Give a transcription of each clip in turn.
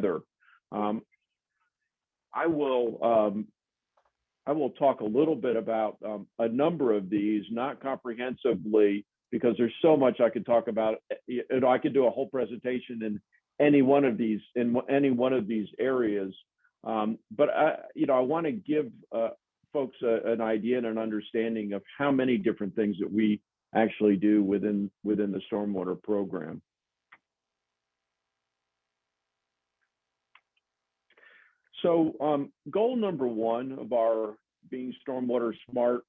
further. Um, I will talk a little bit about a number of these, not comprehensively, because there's so much I could talk about. I could do a whole presentation in any one of these areas. But I want to give folks an idea and an understanding of how many different things that we actually do within the stormwater program. So goal number one of our Being Stormwater Smart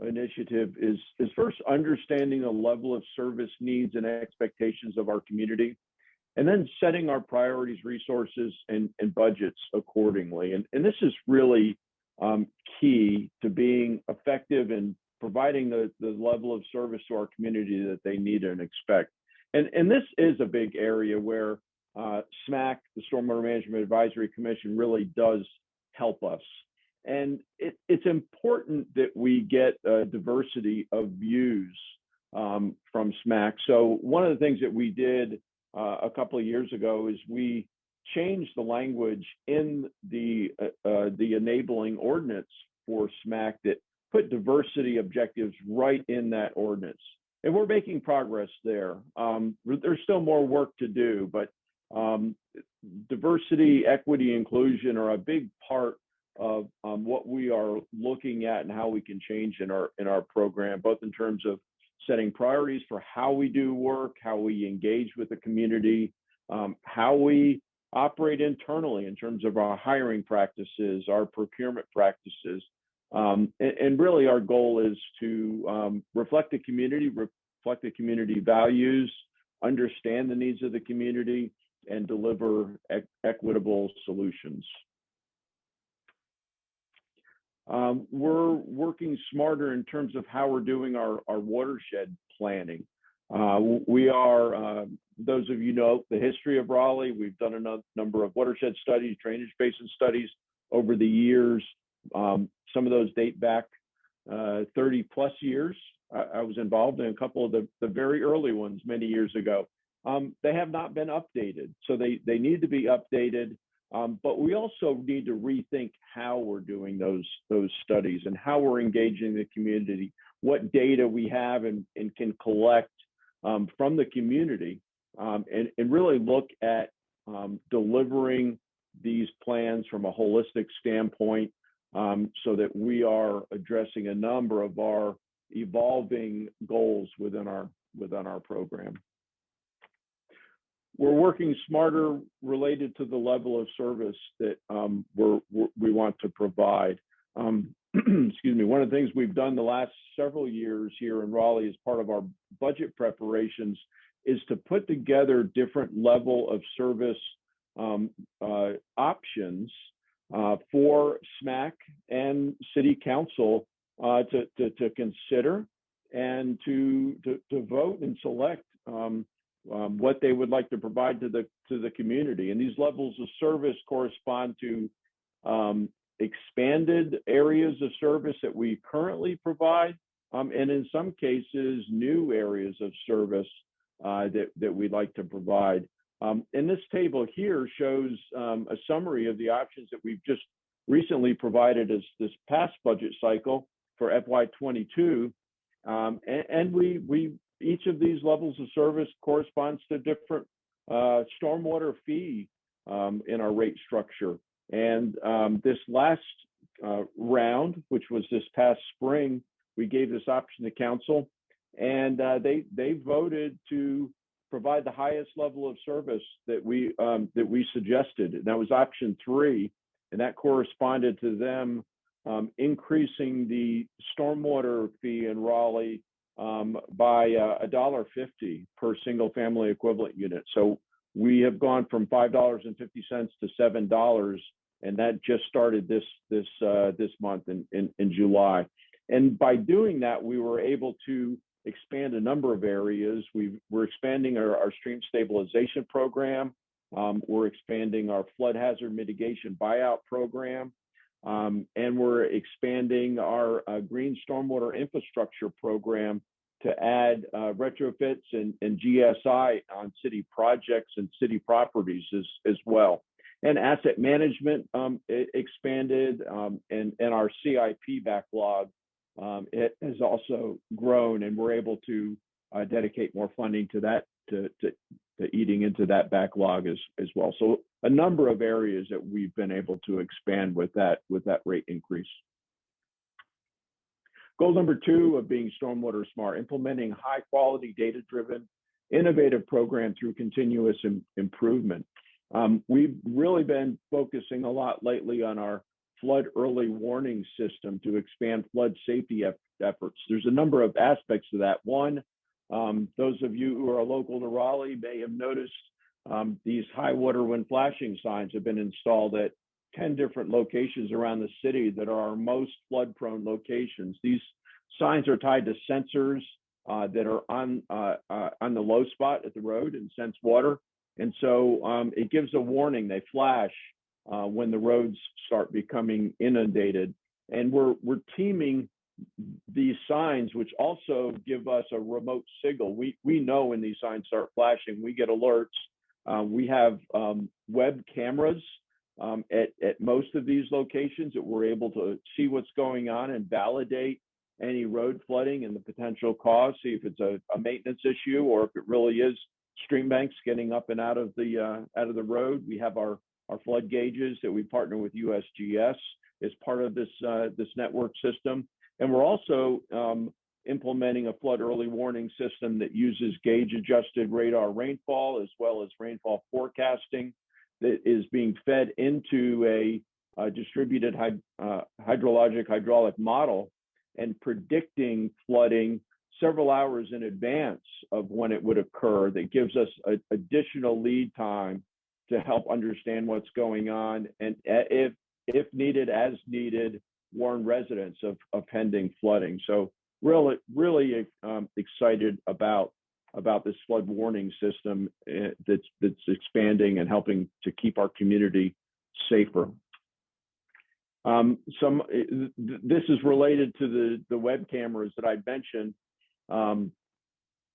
initiative is first understanding the level of service needs and expectations of our community, and then setting our priorities, resources, and budgets accordingly. And this is really key to being effective in providing the level of service to our community that they need and expect. And this is a big area where SMAC, the Stormwater Management Advisory Commission, really does help us. And it's important that we get a diversity of views from SMAC. So one of the things that we did a couple of years ago is we changed the language in the enabling ordinance for SMAC that put diversity objectives right in that ordinance. And we're making progress there. There's still more work to do, but diversity, equity, inclusion are a big part of what we are looking at and how we can change in our program, both in terms of setting priorities for how we do work, how we engage with the community, how we operate internally in terms of our hiring practices, our procurement practices. And really our goal is to reflect the community values, understand the needs of the community, and deliver equitable solutions. We're working smarter in terms of how we're doing our watershed planning. We are, those of you know the history of Raleigh, we've done a number of watershed studies, drainage basin studies over the years. Some of those date back 30 plus years. I was involved in a couple of the very early ones many years ago. They have not been updated, so they need to be updated. But we also need to rethink how we're doing those studies and how we're engaging the community, what data we have and can collect from the community, and really look at delivering these plans from a holistic standpoint, so that we are addressing a number of our evolving goals within our program. We're working smarter related to the level of service that we want to provide. Excuse me, one of the things we've done the last several years here in Raleigh as part of our budget preparations is to put together different level of service options for SMAC and City Council to consider and to vote and select what they would like to provide to the community. And these levels of service correspond to expanded areas of service that we currently provide, and in some cases, new areas of service that we'd like to provide. And this table here shows a summary of the options that we've just recently provided as this past budget cycle for FY22. And we each of these levels of service corresponds to different stormwater fee in our rate structure. And this last round, which was this past spring, we gave this option to council, and they voted to provide the highest level of service that we suggested. And that was option 3, and that corresponded to them increasing the stormwater fee in Raleigh by $1.50 per single family equivalent unit. So we have gone from $5.50 to $7, and that just started this month in July. And by doing that, we were able to expand a number of areas. We're expanding our stream stabilization program. We're expanding our flood hazard mitigation buyout program. And we're expanding our green stormwater infrastructure program to add retrofits and GSI on city projects and city properties as well. And asset management expanded, and our CIP backlog, it has also grown, and we're able to dedicate more funding to that, to eating into that backlog as well. So a number of areas that we've been able to expand with that rate increase. Goal number 2 of being stormwater smart, implementing high quality, data-driven, innovative program through continuous improvement. We've really been focusing a lot lately on our flood early warning system to expand flood safety efforts. There's a number of aspects to that. One, those of you who are local to Raleigh may have noticed these high water when flashing signs have been installed at 10 different locations around the city that are our most flood prone locations. These signs are tied to sensors that are on the low spot at the road and sense water. And so it gives a warning. They flash when the roads start becoming inundated. And we're teaming these signs, which also give us a remote signal. We know when these signs start flashing, we get alerts. We have web cameras at most of these locations that we're able to see what's going on and validate any road flooding and the potential cause, see if it's a maintenance issue or if it really is stream banks getting up and out of the road. We have our flood gauges that we partner with USGS as part of this network system. And we're also implementing a flood early warning system that uses gauge adjusted radar rainfall as well as rainfall forecasting that is being fed into a distributed hydraulic model and predicting flooding several hours in advance of when it would occur. That gives us additional lead time to help understand what's going on, and if needed, as needed, warn residents of pending flooding. So really excited about this flood warning system that's expanding and helping to keep our community safer. This is related to the web cameras that I mentioned.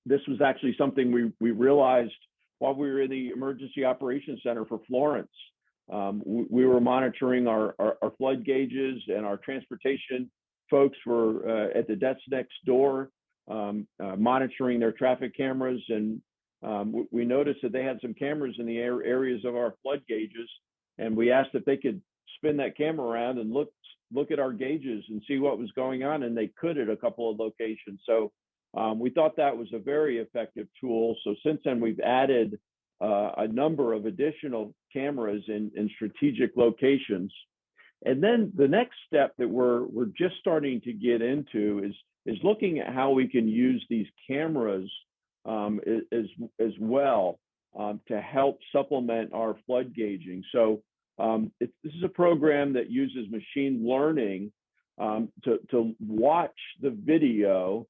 This was actually something we realized while we were in the Emergency Operations Center for Florence. We were monitoring our flood gauges, and our transportation folks were at the desk next door monitoring their traffic cameras, and we noticed that they had some cameras in the areas of our flood gauges, and we asked if they could spin that camera around and look at our gauges and see what was going on, and they could at a couple of locations. So we thought that was a very effective tool. So since then, we've added a number of additional cameras in strategic locations. And then the next step that we're just starting to get into is looking at how we can use these cameras as well to help supplement our flood gauging. So this is a program that uses machine learning to watch the video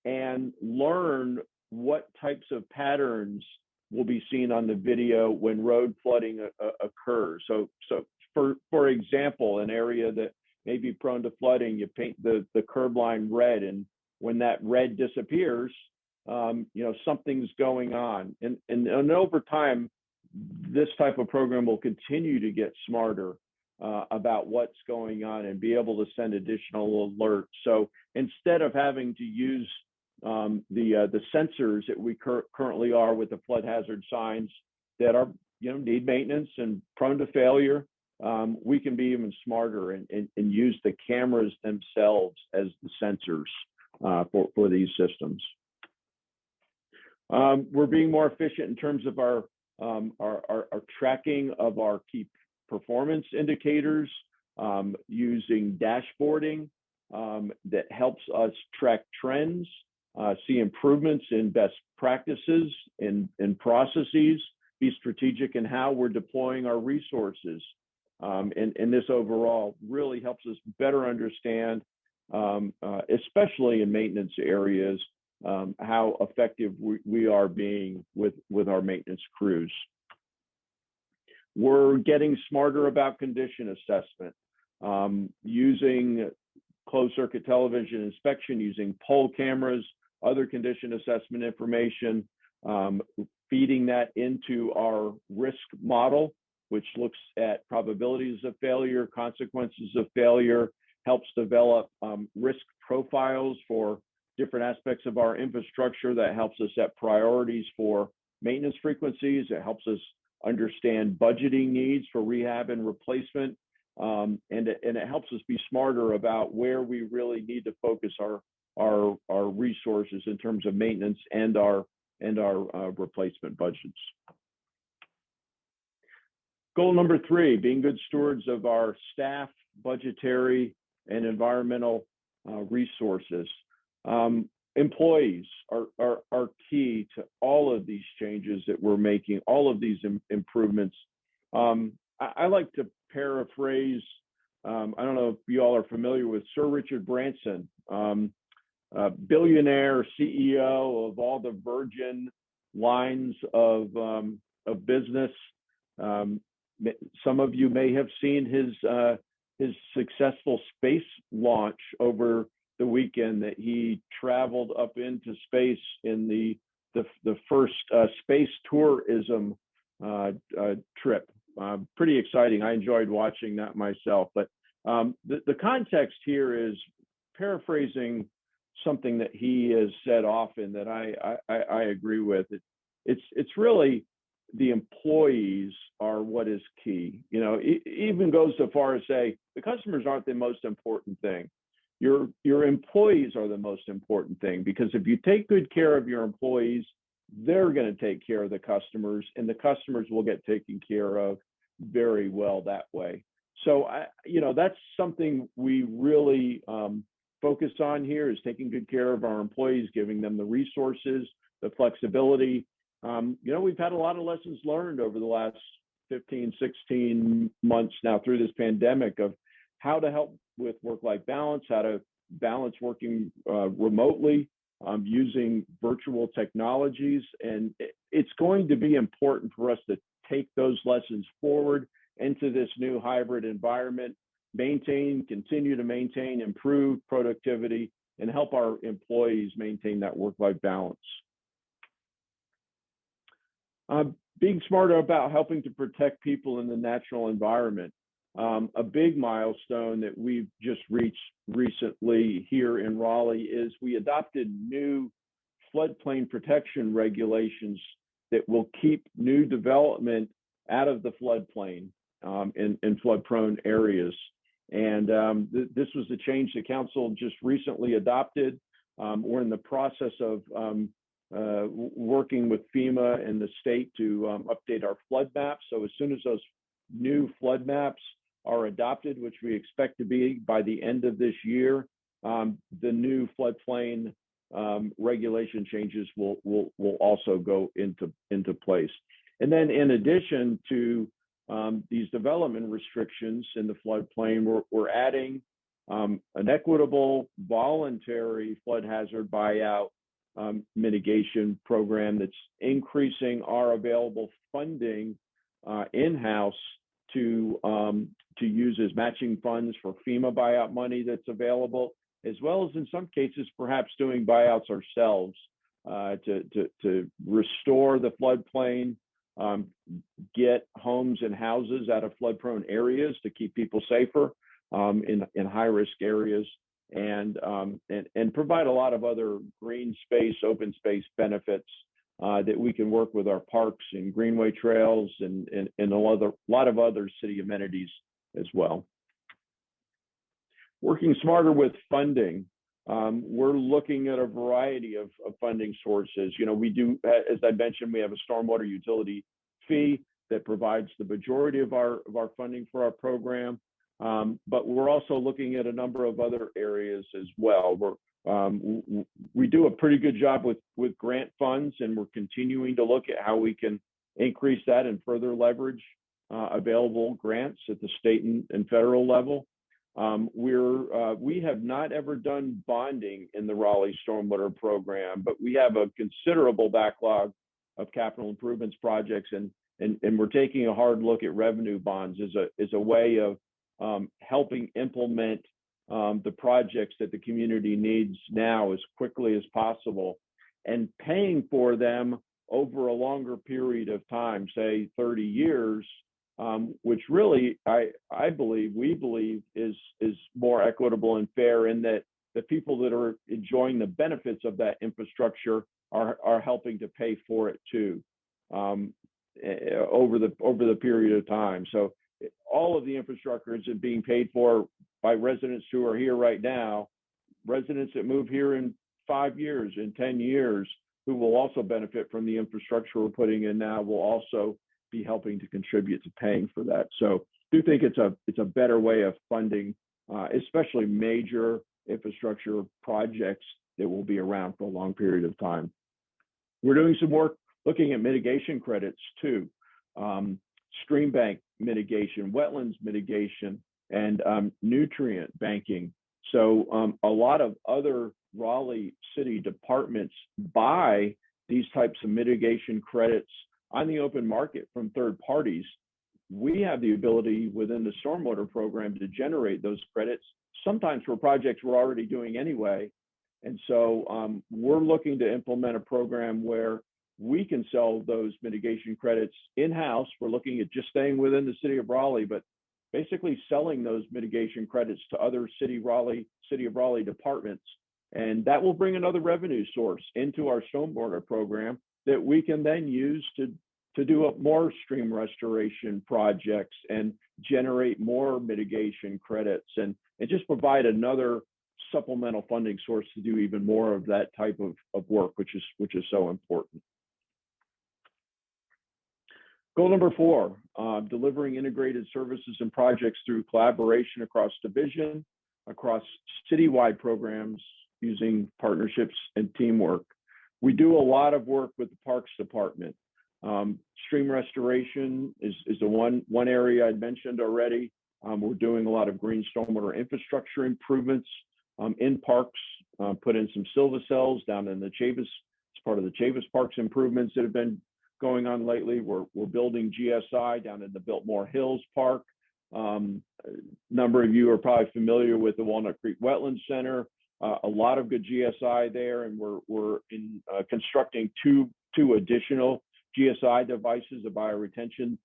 and learn what types of patterns will be seen on the video when road flooding occurs. So for example, an area that may be prone to flooding, you paint the curb line red, and when that red disappears, something's going on. And over time, this type of program will continue to get smarter about what's going on and be able to send additional alerts. So instead of having to use the sensors that we currently are with the flood hazard signs that are need maintenance and prone to failure, we can be even smarter and use the cameras themselves as the sensors for these systems. We're being more efficient in terms of our tracking of our key performance indicators, using dashboarding that helps us track trends, see improvements in best practices and processes, be strategic in how we're deploying our resources. And this overall really helps us better understand, especially in maintenance areas, how effective we are being with our maintenance crews. We're getting smarter about condition assessment, using closed circuit television inspection, using pole cameras, other condition assessment information, feeding that into our risk model which looks at probabilities of failure, consequences of failure, helps develop risk profiles for different aspects of our infrastructure. That helps us set priorities for maintenance frequencies. It helps us understand budgeting needs for rehab and replacement. And it helps us be smarter about where we really need to focus our resources in terms of maintenance and our replacement budgets. Goal number 3, being good stewards of our staff, budgetary, and environmental resources. Employees are key to all of these changes that we're making, all of these improvements. I like to paraphrase, I don't know if you all are familiar with Sir Richard Branson, billionaire CEO of all the Virgin lines of business. Some of you may have seen his successful space launch over the weekend, that he traveled up into space in the first space tourism trip. Pretty exciting. I enjoyed watching that myself. But the context here is paraphrasing something that he has said often that I agree with. It's really the employees are what is key. You know, it even goes so far as say the customers aren't the most important thing. Your employees are the most important thing, because if you take good care of your employees, they're going to take care of the customers, and the customers will get taken care of very well that way. So, that's something we really focus on here, is taking good care of our employees, giving them the resources, the flexibility. We've had a lot of lessons learned over the last 15, 16 months now through this pandemic of how to help with work-life balance, how to balance working remotely, using virtual technologies. And it's going to be important for us to take those lessons forward into this new hybrid environment, continue to maintain, improve productivity, and help our employees maintain that work-life balance. Being smarter about helping to protect people in the natural environment. A big milestone that we've just reached recently here in Raleigh is we adopted new floodplain protection regulations that will keep new development out of the floodplain in flood-prone areas. And this was a change the council just recently adopted. We're in the process of working with FEMA and the state to update our flood maps. So as soon as those new flood maps are adopted, which we expect to be by the end of this year, the new floodplain regulation changes will also go into place. And then in addition to these development restrictions in the floodplain, we're adding an equitable voluntary flood hazard buyout mitigation program that's increasing our available funding in-house to use as matching funds for FEMA buyout money that's available, as well as in some cases perhaps doing buyouts ourselves to restore the floodplain, get homes and houses out of flood-prone areas to keep people safer in high-risk areas, and provide a lot of other green space, open space benefits that we can work with our parks and greenway trails and a lot of other city amenities as well. Working smarter with funding. We're looking at a variety of funding sources. We do, as I mentioned, we have a stormwater utility fee that provides the majority of our funding for our program. But we're also looking at a number of other areas as well. We do a pretty good job with grant funds, and we're continuing to look at how we can increase that and further leverage available grants at the state and federal level. We have not ever done bonding in the Raleigh Stormwater program, but we have a considerable backlog of capital improvements projects, and we're taking a hard look at revenue bonds as a way of helping implement the projects that the community needs now as quickly as possible, and paying for them over a longer period of time, say 30 years, which really I believe, we believe is more equitable and fair in that the people that are enjoying the benefits of that infrastructure are helping to pay for it too, over the period of time. So all of the infrastructure is being paid for by residents who are here right now, residents that move here in 5 years, in 10 years, who will also benefit from the infrastructure we're putting in now, will also be helping to contribute to paying for that. So I do think it's a better way of funding, especially major infrastructure projects that will be around for a long period of time. We're doing some work looking at mitigation credits too, stream bank mitigation, wetlands mitigation, and nutrient banking. So a lot of other Raleigh city departments buy these types of mitigation credits on the open market from third parties. We have the ability within the stormwater program to generate those credits, sometimes for projects we're already doing anyway. And so we're looking to implement a program where we can sell those mitigation credits in-house. We're looking at just staying within the city of Raleigh, but basically selling those mitigation credits to other City of Raleigh departments. And that will bring another revenue source into our stormwater program that we can then use to do up more stream restoration projects and generate more mitigation credits and just provide another supplemental funding source to do even more of that type of work, which is so important. Goal number 4, delivering integrated services and projects through collaboration across division, across citywide programs using partnerships and teamwork. We do a lot of work with the Parks Department. Stream restoration is the one area I'd mentioned already. We're doing a lot of green stormwater infrastructure improvements in parks, put in some Silva cells down in the Chavis, as part of the Chavis Parks improvements that have been going on lately. We're building GSI down in the Biltmore Hills Park. A number of you are probably familiar with the Walnut Creek Wetlands Center. A lot of good GSI there, and we're constructing two additional GSI devices, a bioretention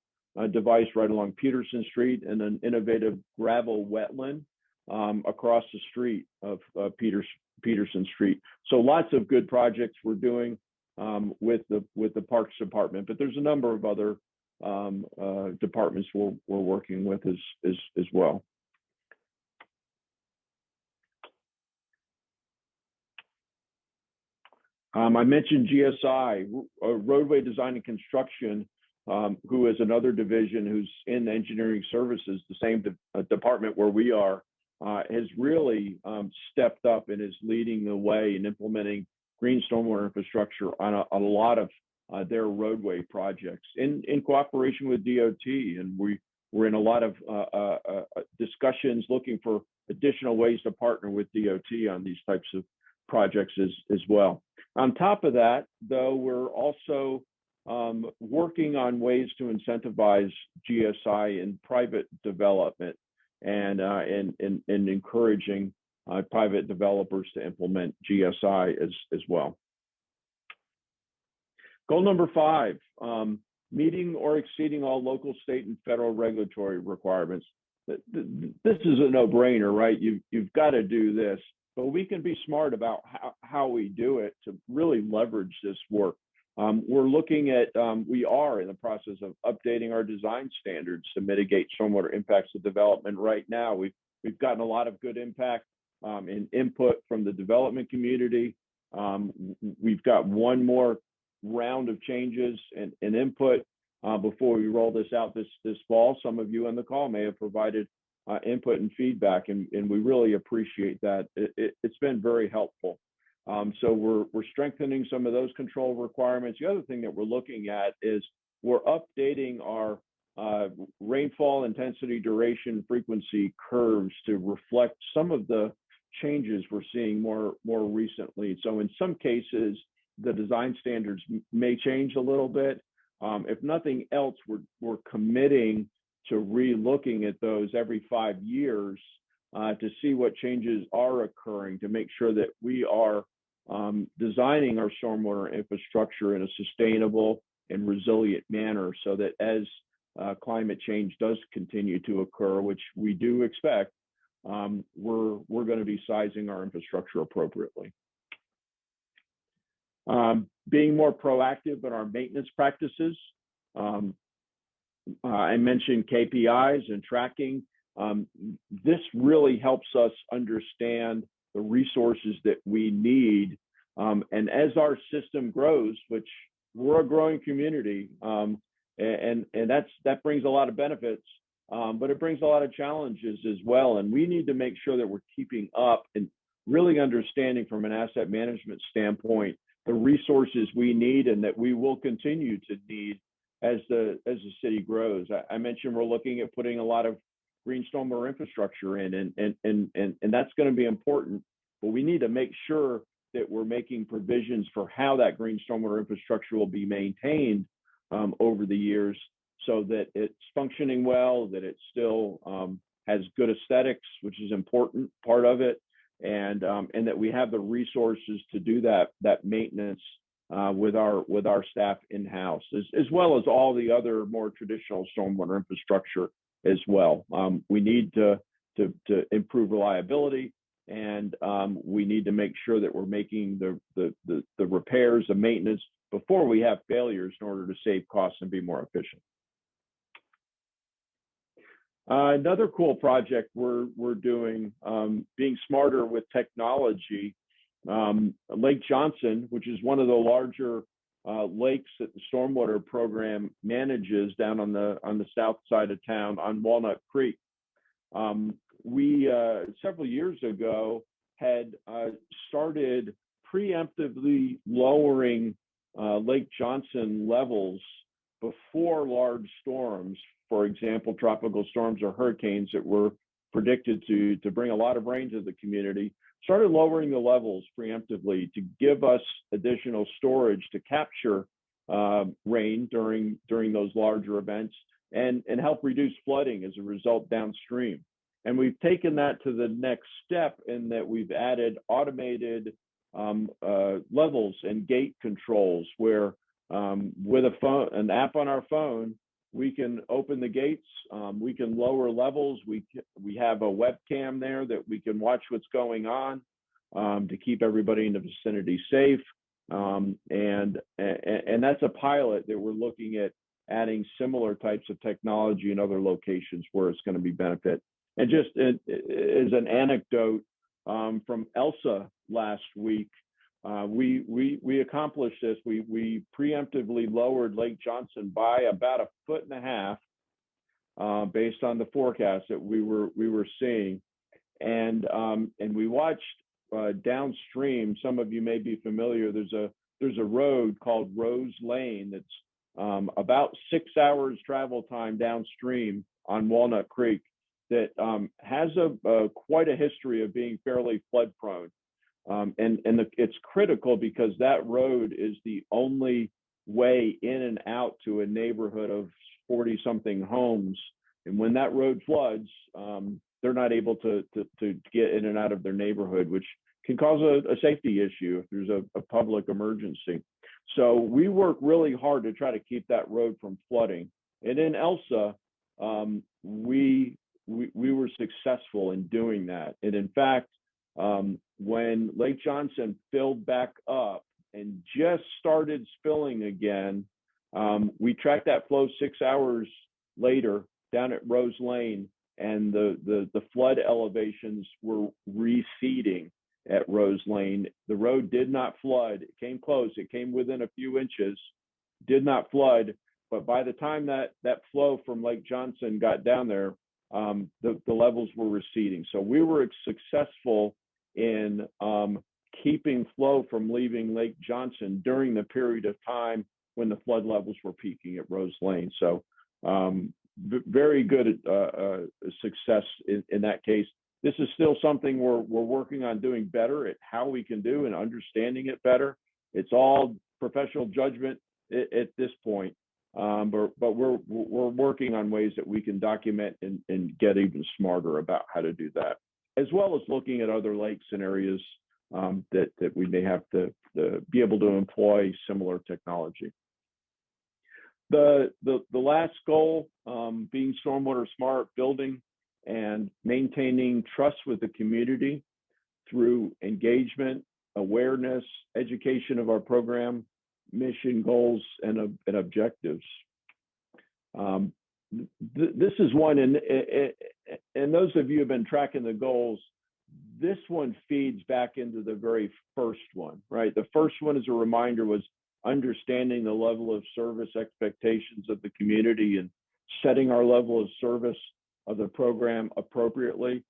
device right along Peterson Street, and an innovative gravel wetland across the street of Peterson Street. So lots of good projects we're doing with the Parks Department, but there's a number of other departments we're working with as well. I mentioned GSI, roadway design and construction, who is another division who's in engineering services, the same department where we are, has really stepped up and is leading the way in implementing green stormwater infrastructure on a lot of their roadway projects in cooperation with DOT. And we're in a lot of discussions looking for additional ways to partner with DOT on these types of projects as well. On top of that, though, we're also working on ways to incentivize GSI in private development and encouraging private developers to implement GSI as well. Goal number 5, meeting or exceeding all local, state, and federal regulatory requirements. This is a no-brainer, right? You've got to do this, but we can be smart about how we do it to really leverage this work. We're looking at, we are in the process of updating our design standards to mitigate stormwater impacts of development right now. We've gotten a lot of good impact and input from the development community. We've got one more round of changes and input before we roll this out this fall. Some of you on the call may have provided input and feedback, and we really appreciate that. It's been very helpful. So we're strengthening some of those control requirements. The other thing that we're looking at is we're updating our rainfall intensity, duration, frequency curves to reflect some of the changes we're seeing more recently. So in some cases, the design standards may change a little bit. If nothing else, we're committing to re-looking at those every 5 years to see what changes are occurring, to make sure that we are designing our stormwater infrastructure in a sustainable and resilient manner, so that as climate change does continue to occur, which we do expect, we're going to be sizing our infrastructure appropriately. Being more proactive in our maintenance practices. I mentioned KPIs and tracking. This really helps us understand the resources that we need. And as our system grows, which we're a growing community, and that brings a lot of benefits, but it brings a lot of challenges as well. And we need to make sure that we're keeping up and really understanding from an asset management standpoint the resources we need and that we will continue to need as the city grows. I mentioned we're looking at putting a lot of green stormwater infrastructure in, and that's going to be important. But we need to make sure that we're making provisions for how that green stormwater infrastructure will be maintained over the years, so that it's functioning well, that it still has good aesthetics, which is an important part of it, and that we have the resources to do that maintenance with our staff in-house, as well as all the other more traditional stormwater infrastructure as well. We need to improve reliability, and we need to make sure that we're making the repairs, the maintenance before we have failures in order to save costs and be more efficient. Another cool project we're doing, being smarter with technology. Lake Johnson, which is one of the larger lakes that the stormwater program manages down on the south side of town on Walnut Creek. We several years ago had started preemptively lowering Lake Johnson levels before large storms, for example, tropical storms or hurricanes that were predicted to bring a lot of rain to the community. Started lowering the levels preemptively to give us additional storage to capture rain during those larger events and help reduce flooding as a result downstream. And we've taken that to the next step in that we've added automated levels and gate controls where with an app on our phone, we can open the gates, we can lower levels, we have a webcam there that we can watch what's going on to keep everybody in the vicinity safe. And that's a pilot that we're looking at adding similar types of technology in other locations where it's going to be benefit. And just as an anecdote from ELSA last week, we accomplished this. We preemptively lowered Lake Johnson by about 1.5 feet based on the forecast that we were seeing, and we watched downstream. Some of you may be familiar. There's a road called Rose Lane that's about 6 hours travel time downstream on Walnut Creek that has quite a history of being fairly flood prone. It's critical because that road is the only way in and out to a neighborhood of 40-something homes. And when that road floods, they're not able to get in and out of their neighborhood, which can cause a safety issue if there's a public emergency. So we work really hard to try to keep that road from flooding. And in ELSA, we were successful in doing that. And in fact, when Lake Johnson filled back up and just started spilling again, we tracked that flow 6 hours later down at Rose Lane, and the flood elevations were receding at Rose Lane. The road did not flood. It came close. It came within a few inches, did not flood. But by the time that flow from Lake Johnson got down there, the levels were receding. So we were successful in keeping flow from leaving Lake Johnson during the period of time when the flood levels were peaking at Rose Lane. So very good success in that case. This is still something we're working on doing better at how we can do and understanding it better. It's all professional judgment at this point, but we're working on ways that we can document and get even smarter about how to do that, as well as looking at other lakes and areas that we may have to be able to employ similar technology. The last goal, being stormwater smart, building and maintaining trust with the community through engagement, awareness, education of our program, mission, goals, and objectives. This is one, and those of you who have been tracking the goals, this one feeds back into the very first one, right? The first one, as a reminder, was understanding the level of service expectations of the community and setting our level of service of the program appropriately.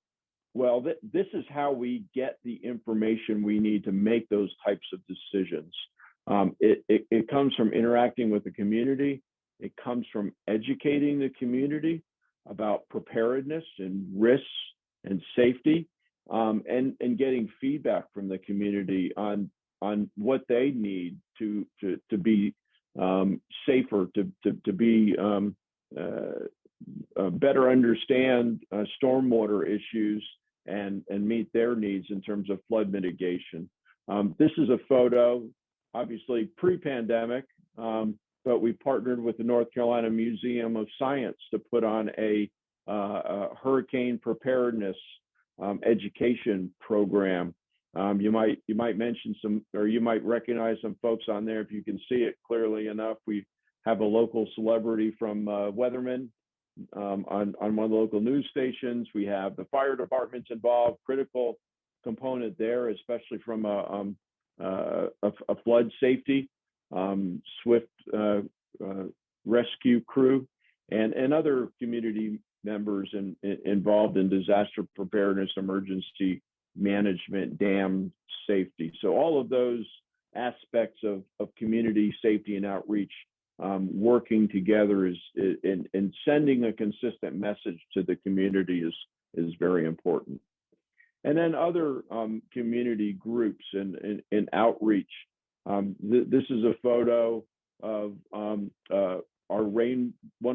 Well, this is how we get the information we need to make those types of decisions. It comes from interacting with the community. It comes from educating the community about preparedness and risks and safety, and getting feedback from the community on what they need to be safer, to be better understand stormwater issues and meet their needs in terms of flood mitigation. This is a photo, obviously pre-pandemic, but we partnered with the North Carolina Museum of Science to put on a hurricane preparedness education program. You might mention some, or you might recognize some folks on there if you can see it clearly enough. We have a local celebrity from Weatherman on one of the local news stations. We have the fire departments involved, critical component there, especially from a flood safety, swift rescue crew, and other community members involved in disaster preparedness, emergency management, dam safety. So all of those aspects of community safety and outreach working together and sending a consistent message to the community is very important. And then other community groups and outreach. This is a photo of one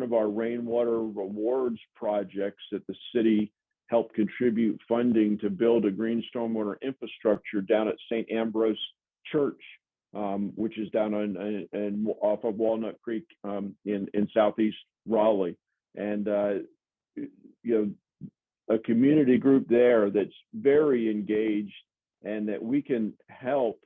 of our rainwater rewards projects that the city helped contribute funding to build a green stormwater infrastructure down at St. Ambrose Church, which is down off of Walnut Creek in southeast Raleigh. And a community group there that's very engaged and that we can help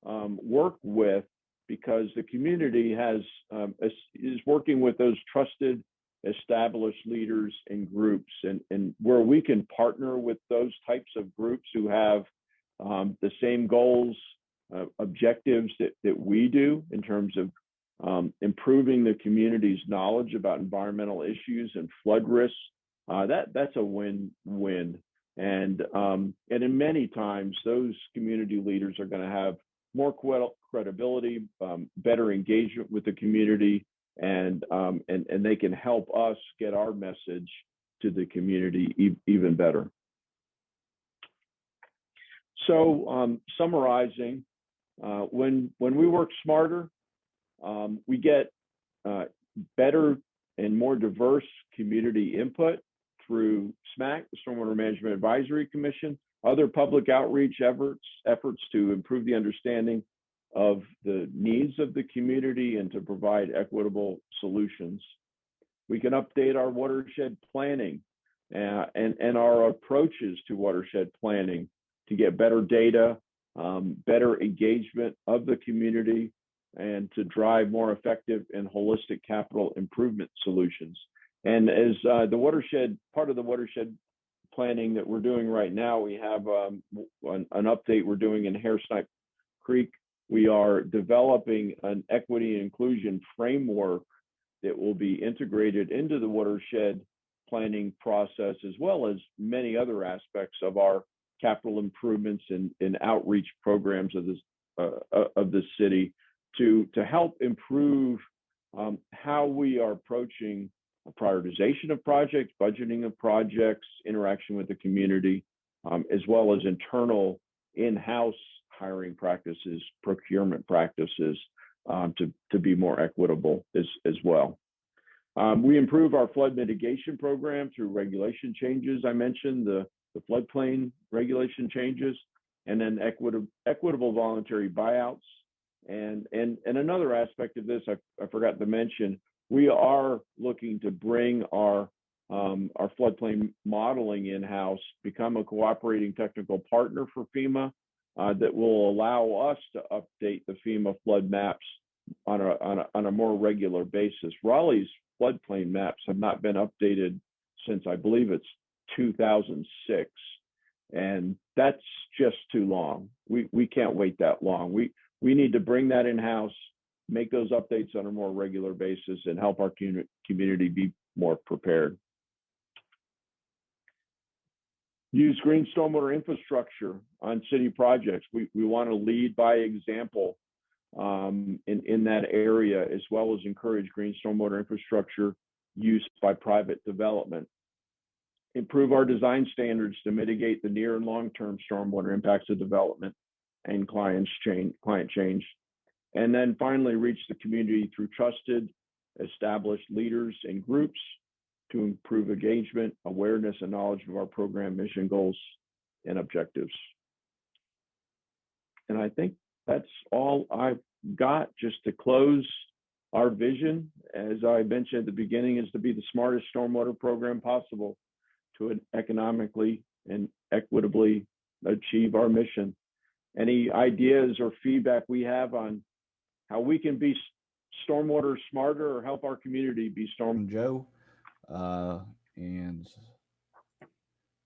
work with, because the community is working with those trusted, established leaders and groups, and where we can partner with those types of groups who have the same goals, objectives that we do in terms of improving the community's knowledge about environmental issues and flood risks. That's a win-win, and in many times those community leaders are going to have more credibility, better engagement with the community, and they can help us get our message to the community even better. So summarizing, when we work smarter, we get better and more diverse community input through SMAC, the Stormwater Management Advisory Commission, other public outreach efforts to improve the understanding of the needs of the community and to provide equitable solutions. We can update our watershed planning and our approaches to watershed planning to get better data, better engagement of the community, and to drive more effective and holistic capital improvement solutions. And as the watershed, part of the watershed planning that we're doing right now, we have an update we're doing in Hare-Snipe Creek. We are developing an equity and inclusion framework that will be integrated into the watershed planning process, as well as many other aspects of our capital improvements and outreach programs of the city to help improve how we are approaching prioritization of projects, budgeting of projects, interaction with the community, as well as internal in-house hiring practices, procurement practices, to be more equitable as well. We improve our flood mitigation program through regulation changes. I mentioned the floodplain regulation changes, and then equitable voluntary buyouts. And another aspect of this I forgot to mention, we are looking to bring our floodplain modeling in-house, become a cooperating technical partner for FEMA that will allow us to update the FEMA flood maps on a more regular basis. Raleigh's floodplain maps have not been updated since, I believe it's 2006, and that's just too long. We can't wait that long. We need to bring that in-house, make those updates on a more regular basis, and help our community be more prepared. Use green stormwater infrastructure on city projects. We want to lead by example in that area, as well as encourage green stormwater infrastructure use by private development. Improve our design standards to mitigate the near and long-term stormwater impacts of development and client change. And then finally, reach the community through trusted, established leaders and groups to improve engagement, awareness, and knowledge of our program mission goals and objectives. And I think that's all I've got. Just to close, our vision, as I mentioned at the beginning, is to be the smartest stormwater program possible to economically and equitably achieve our mission. Any ideas or feedback we have on how we can be stormwater smarter or help our community be Joe, and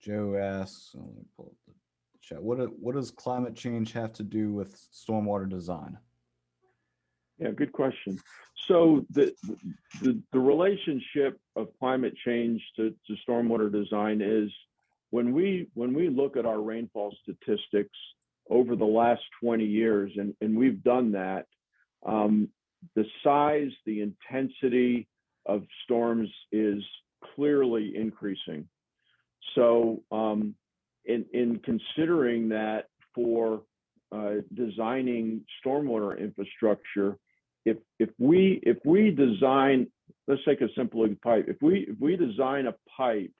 Joe asks, let me pull up the chat. What does climate change have to do with stormwater design? Yeah, good question. So the relationship of climate change to stormwater design is when we look at our rainfall statistics over the last 20 years, and we've done that, the size, the intensity of storms is clearly increasing. So in considering that for designing stormwater infrastructure, if we design, let's take a simple pipe. If we design a pipe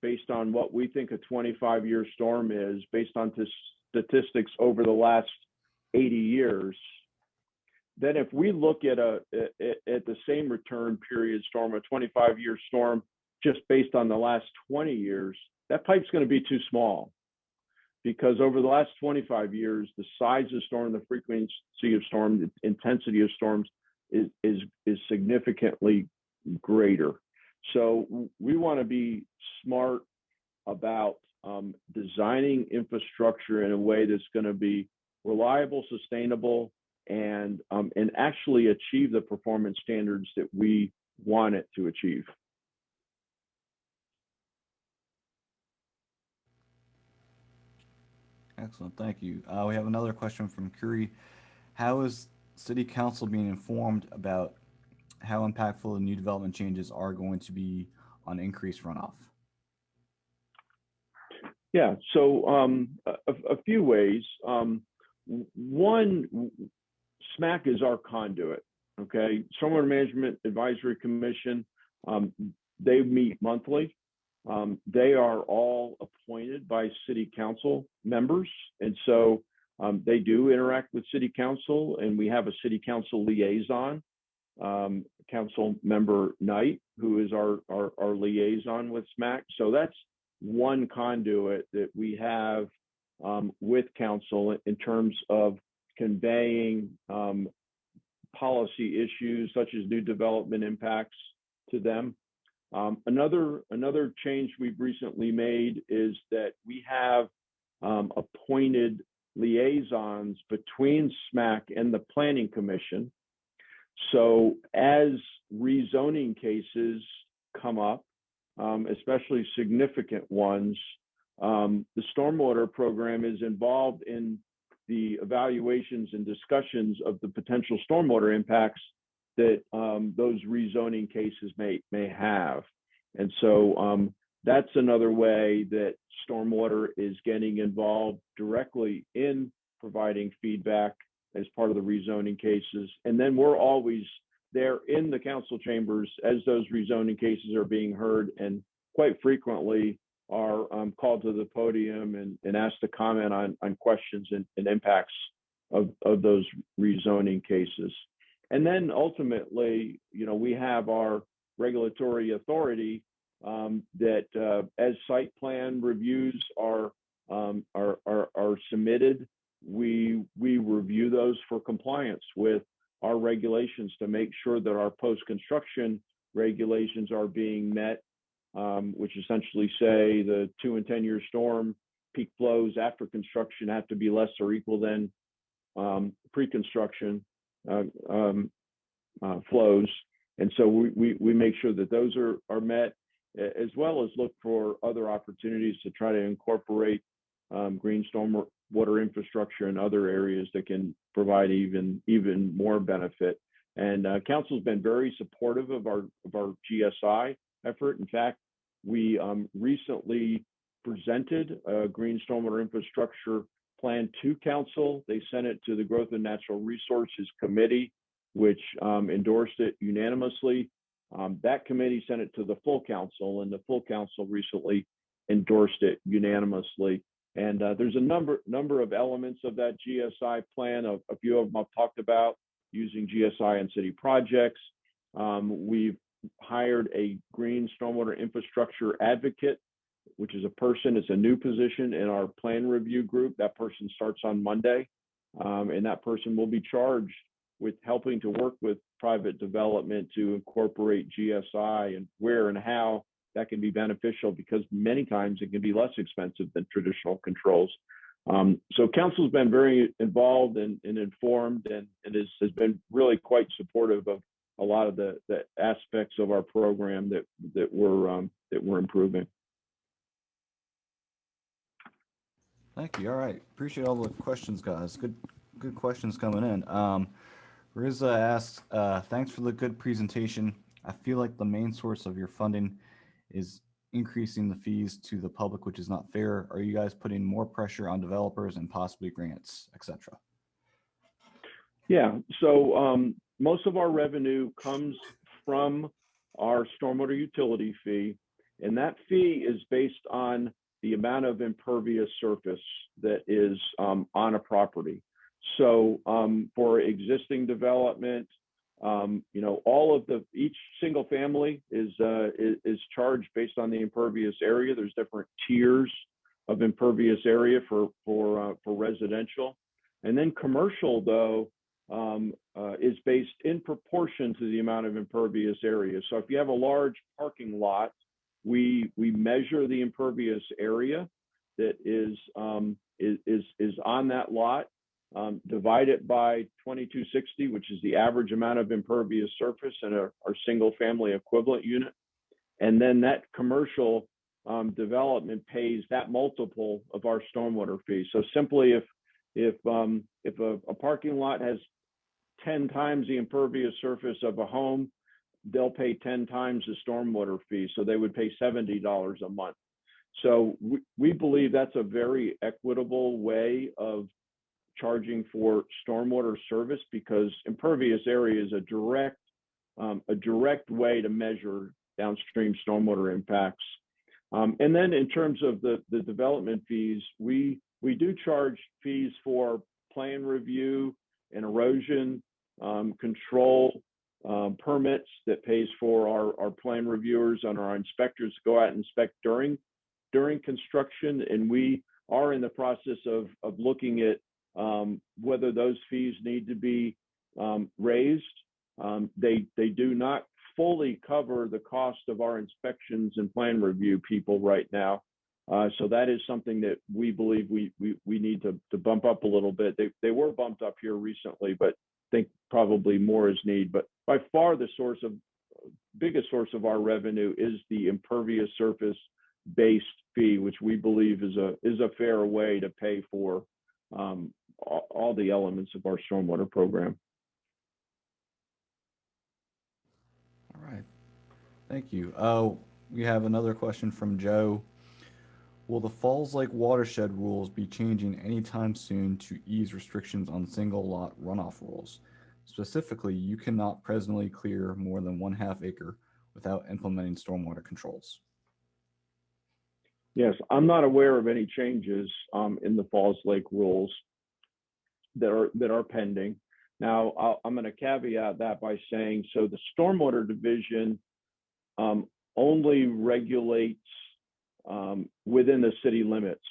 based on what we think a 25-year storm is, based on statistics over the last 80 years, then if we look at the same return period storm, a 25-year storm, just based on the last 20 years, that pipe's going to be too small, because over the last 25 years, the size of storm, the frequency of storm, the intensity of storms is significantly greater. So we want to be smart about designing infrastructure in a way that's going to be reliable, sustainable, and actually achieve the performance standards that we want it to achieve. Excellent, thank you. We have another question from Curie. How is City Council being informed about how impactful the new development changes are going to be on increased runoff? Yeah, so a few ways. One, SMAC is our conduit, okay? Stormwater Management Advisory Commission, they meet monthly. They are all appointed by City Council members, and so they do interact with City Council, and we have a City Council liaison, Council Member Knight, who is our liaison with SMAC. So that's one conduit that we have with Council in terms of conveying policy issues such as new development impacts to them. Another change we've recently made is that we have appointed liaisons between SMAC and the Planning Commission. So as rezoning cases come up, especially significant ones, the stormwater program is involved in the evaluations and discussions of the potential stormwater impacts that those rezoning cases may have. And so that's another way that stormwater is getting involved directly in providing feedback as part of the rezoning cases. And then we're always there in the council chambers as those rezoning cases are being heard, and quite frequently are called to the podium and asked to comment on questions and impacts of those rezoning cases. And then ultimately, we have our regulatory authority that as site plan reviews are submitted, we review those for compliance with our regulations to make sure that our post-construction regulations are being met, which essentially say the 2 and 10-year storm peak flows after construction have to be less or equal than pre-construction flows. And so we make sure that those are met, as well as look for other opportunities to try to incorporate green stormwater infrastructure in other areas that can provide even more benefit. And council's been very supportive of our GSI effort. In fact, we recently presented a green stormwater infrastructure plan to council. They sent it to the Growth and Natural Resources Committee, which endorsed it unanimously. That committee sent it to the full council, and the full council recently endorsed it unanimously. And there's a number of elements of that GSI plan. A few of them I've talked about, using GSI in city projects. We've hired a green stormwater infrastructure advocate, which is it's a new position in our plan review group. That person starts on Monday, and that person will be charged with helping to work with private development to incorporate GSI and where and how that can be beneficial, because many times it can be less expensive than traditional controls. So council's been very involved and informed, and has been really quite supportive of a lot of the aspects of our program that we're improving. Thank you. All right. Appreciate all the questions, guys. Good questions coming in. Riza asks, thanks for the good presentation. I feel like the main source of your funding is increasing the fees to the public, which is not fair. Are you guys putting more pressure on developers and possibly grants, etc.? Yeah, so most of our revenue comes from our stormwater utility fee, and that fee is based on the amount of impervious surface that is on a property. So for existing development, each single family is charged based on the impervious area. There's different tiers of impervious area for residential, and then commercial though is based in proportion to the amount of impervious area. So if you have a large parking lot, we measure the impervious area that is on that lot, divide it by 2260, which is the average amount of impervious surface in our single family equivalent unit. And then that commercial development pays that multiple of our stormwater fee. So simply if a parking lot has 10 times the impervious surface of a home, they'll pay 10 times the stormwater fee. So they would pay $70 a month. So we believe that's a very equitable way of charging for stormwater service, because impervious area is a direct way to measure downstream stormwater impacts. And then in terms of the development fees, we do charge fees for plan review and erosion control permits that pays for our plan reviewers and our inspectors to go out and inspect during construction. And we are in the process of looking at whether those fees need to be raised. They do not fully cover the cost of our inspections and plan review people right now. So that is something that we believe we need to bump up a little bit. They were bumped up here recently, but I think probably more is needed. But by far the biggest source of our revenue is the impervious surface based fee, which we believe is a fair way to pay for all the elements of our stormwater program. All right, thank you. We have another question from Joe. Will the Falls Lake watershed rules be changing anytime soon to ease restrictions on single lot runoff rules? Specifically, you cannot presently clear more than 1/2 acre without implementing stormwater controls. Yes, I'm not aware of any changes in the Falls Lake rules that are pending. Now, I'm going to caveat that by saying, so the Stormwater Division only regulates within the city limits,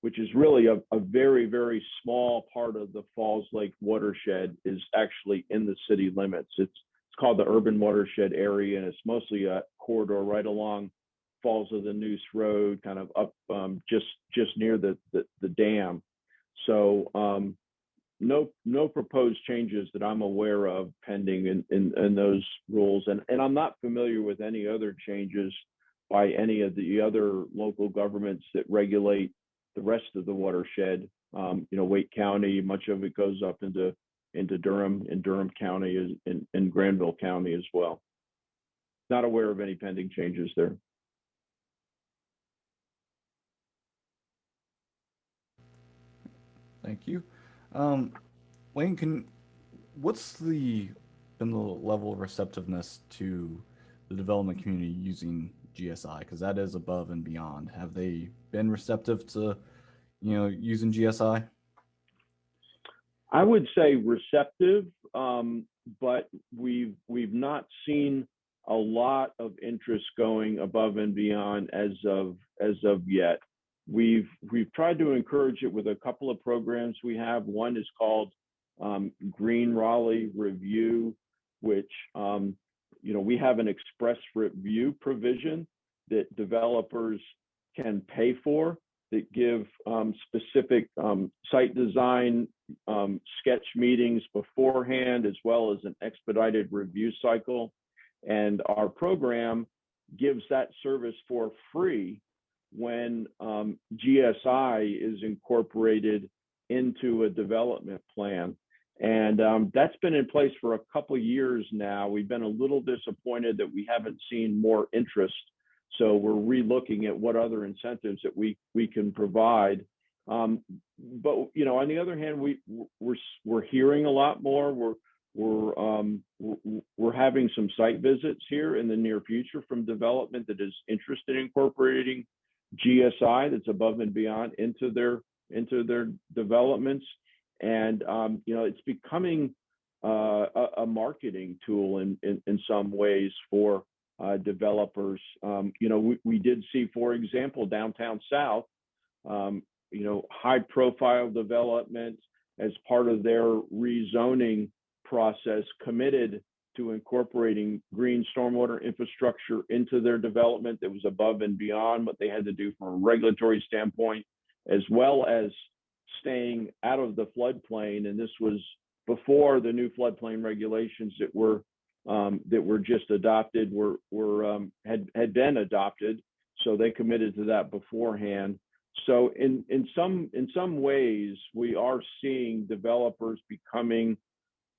which is really a very, very small part of the Falls Lake watershed is actually in the city limits. It's called the urban watershed area, and it's mostly a corridor right along Falls of the Noose Road, kind of up just near the dam. So no proposed changes that I'm aware of pending in those rules, and I'm not familiar with any other changes by any of the other local governments that regulate the rest of the watershed. Wake County, much of it goes up into Durham, and Durham County and Granville County as well. Not aware of any pending changes there. Thank you. Wayne, what's been the level of receptiveness to the development community using GSI? Because that is above and beyond. Have they been receptive to, using GSI? I would say receptive, but we've not seen a lot of interest going above and beyond as of yet. We've tried to encourage it with a couple of programs we have. One is called Green Raleigh Review, which we have an express review provision that developers can pay for that give specific site design sketch meetings beforehand, as well as an expedited review cycle. And our program gives that service for free when GSI is incorporated into a development plan. And that's been in place for a couple of years now. We've been a little disappointed that we haven't seen more interest. So we're relooking at what other incentives that we can provide. But on the other hand, we're hearing a lot more. We're having some site visits here in the near future from development that is interested in incorporating GSI that's above and beyond into their developments. And it's becoming a marketing tool in some ways for developers. We did see, for example, downtown South, high profile development as part of their rezoning process committed to incorporating green stormwater infrastructure into their development that was above and beyond what they had to do from a regulatory standpoint, as well as staying out of the floodplain. And this was before the new floodplain regulations that were just adopted had been adopted. So they committed to that beforehand. So in some ways, we are seeing developers becoming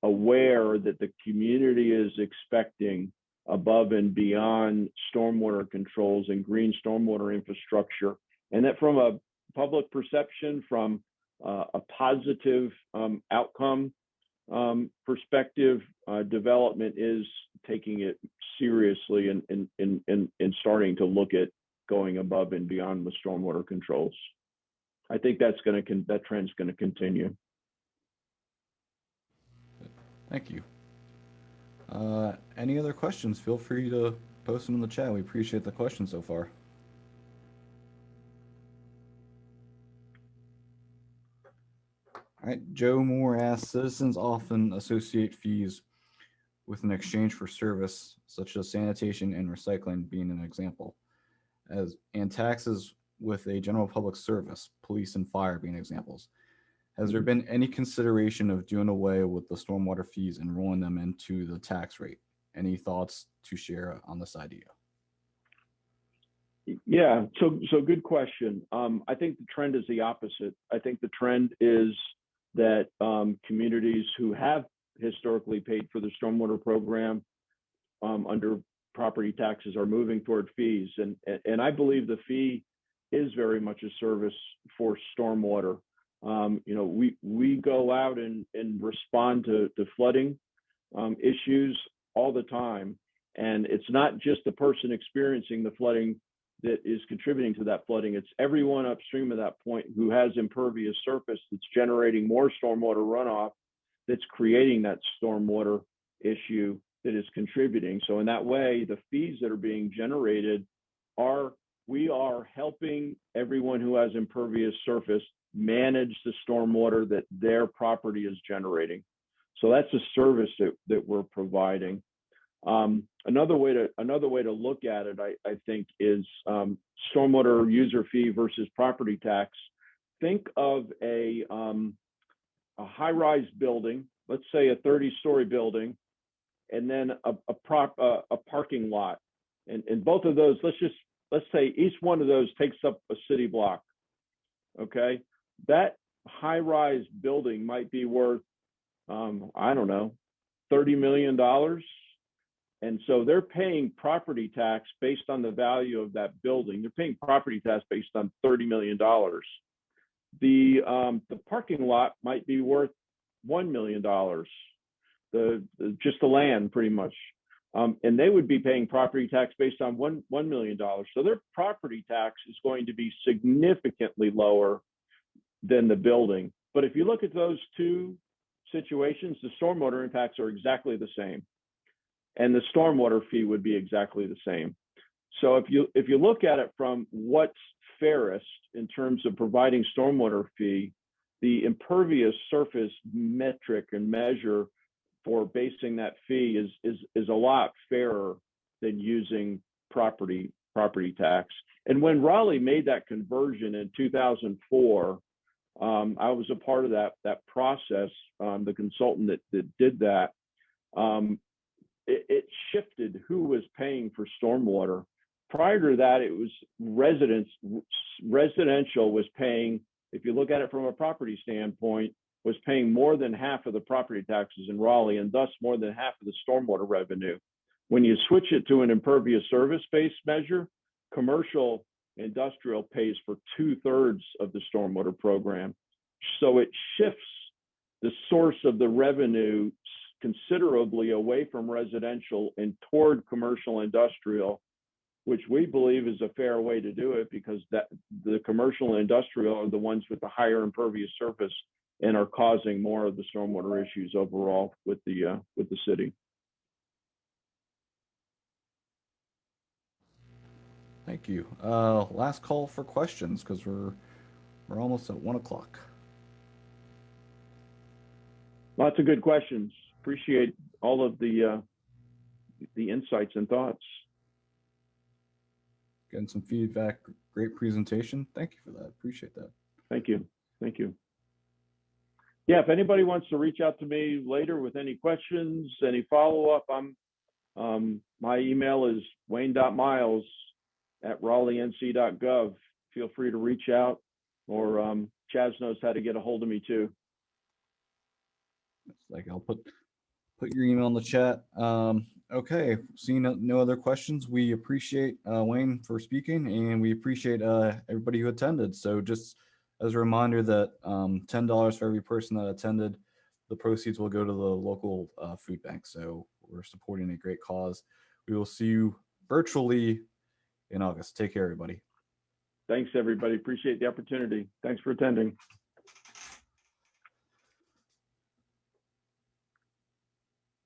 aware that the community is expecting above and beyond stormwater controls and green stormwater infrastructure, and that from a public perception, from a positive outcome perspective, development is taking it seriously and starting to look at going above and beyond with stormwater controls. I think that trend's going to continue. Thank you. Any other questions? Feel free to post them in the chat. We appreciate the questions so far. All right, Joe Moore asks, citizens often associate fees with an exchange for service, such as sanitation and recycling being an example, and taxes with a general public service, police and fire being examples. Has there been any consideration of doing away with the stormwater fees and rolling them into the tax rate? Any thoughts to share on this idea? Yeah, so good question. I think the trend is the opposite. I think the trend is that communities who have historically paid for the stormwater program under property taxes are moving toward fees. And I believe the fee is very much a service for stormwater. We go out and respond to flooding issues all the time. And it's not just the person experiencing the flooding that is contributing to that flooding. It's everyone upstream of that point who has impervious surface that's generating more stormwater runoff that's creating that stormwater issue that is contributing. So in that way, the fees that are being generated we are helping everyone who has impervious surface manage the stormwater that their property is generating. So that's a service that we're providing. Another way to look at it, I think, is stormwater user fee versus property tax. Think of a high-rise building, let's say a 30-story building, and then a parking lot. And both of those, let's say each one of those takes up a city block. Okay, that high-rise building might be worth, I don't know, $30 million. And so they're paying property tax based on the value of that building. They're paying property tax based on $30 million. The parking lot might be worth $1 million. Just the land, pretty much. And they would be paying property tax based on $1 million. So their property tax is going to be significantly lower than the building. But if you look at those two situations, the stormwater impacts are exactly the same. And the stormwater fee would be exactly the same. So if you look at it from what's fairest in terms of providing stormwater fee, the impervious surface metric and measure for basing that fee is a lot fairer than using property tax. And when Raleigh made that conversion in 2004, I was a part of that process. The consultant that did that, it shifted who was paying for stormwater. Prior to that, it was residential was paying, if you look at it from a property standpoint, was paying more than half of the property taxes in Raleigh, and thus more than half of the stormwater revenue. When you switch it to an impervious service-based measure, commercial industrial pays for 2/3 of the stormwater program. So it shifts the source of the revenue considerably away from residential and toward commercial industrial, which we believe is a fair way to do it, because the commercial and industrial are the ones with the higher impervious surface and are causing more of the stormwater issues overall with the city. Thank you. Last call for questions, because we're almost at 1 o'clock. Lots of good questions. Appreciate all of the insights and thoughts. Getting some feedback. Great presentation. Thank you for that. Appreciate that. Thank you. Thank you. Yeah, if anybody wants to reach out to me later with any questions, any follow-up, my email is wayne.miles@raleighnc.gov. Feel free to reach out, or Chaz knows how to get a hold of me too. It's like I'll put your email in the chat. Okay, seeing no other questions, we appreciate Wayne for speaking, and we appreciate everybody who attended. So just as a reminder that $10 for every person that attended, the proceeds will go to the local food bank. So we're supporting a great cause. We will see you virtually in August. Take care, everybody. Thanks, everybody. Appreciate the opportunity. Thanks for attending.